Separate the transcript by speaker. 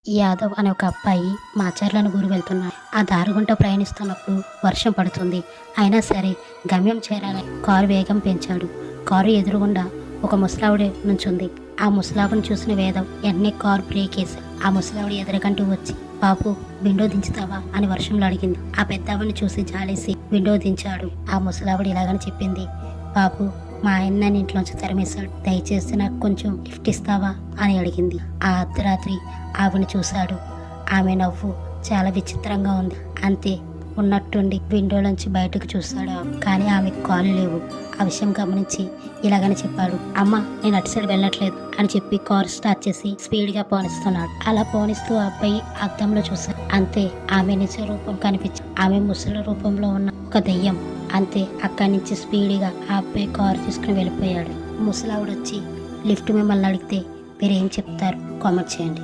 Speaker 1: యాదవ్ అనే ఒక అబ్బాయి మాచర్లను గురి వెళ్తున్నాడు. ఆ దారి గుంట ప్రయాణిస్తున్నప్పుడు వర్షం పడుతుంది. అయినా సరే గమ్యం చేరాలని కారు వేగం పెంచాడు. కారు ఎదురుగుండా ఒక ముసలావిడ నుంచుంది. ఆ ముసలావిడని చూసిన వేదవ్ వెంటనే కారు బ్రేక్ వేశాడు. ఆ ముసలావిడ ఎదురుకంటూ వచ్చి, బాబు విండో దించుతావా అని వర్షంలో అడిగింది. ఆ పెద్దావిని చూసి జాలేసి విండో దించాడు. ఆ ముసలావిడ ఇలాగని చెప్పింది, బాబు మా ఆయన నన్ను ఇంట్లోంచి తరిమేశాడు, దయచేసి నాకు కొంచెం గిఫ్ట్ ఇస్తావా అని అడిగింది. ఆ అర్ధరాత్రి ఆవిడని చూశాడు. ఆమె నవ్వు చాలా విచిత్రంగా ఉంది. అంతే ఉన్నట్టుండి విండోలోంచి బయటకు చూశాడు. కానీ ఆమెకు కాళ్ళు లేవు. ఆ విషయం గమనించి ఇలాగని చెప్పాడు, అమ్మ నేను అటు సైడ్ వెళ్ళట్లేదు అని చెప్పి కారు స్టార్ట్ చేసి స్పీడ్గా పోనిస్తున్నాడు. అలా పోనిస్తూ ఆ అబ్బాయి అద్దంలో చూశాడు. అంతే ఆమె నిజ రూపం కనిపించి ఆమె ముసలి రూపంలో ఉన్న ఒక దెయ్యం. అంతే అక్కడి నుంచి స్పీడ్గా ఆ అబ్బాయి కారు తీసుకుని వెళ్ళిపోయాడు. ముసలావిడ వచ్చి లిఫ్ట్ మిమ్మల్ని అడిగితే మీరు ఏం చెప్తారు? కామెంట్ చేయండి.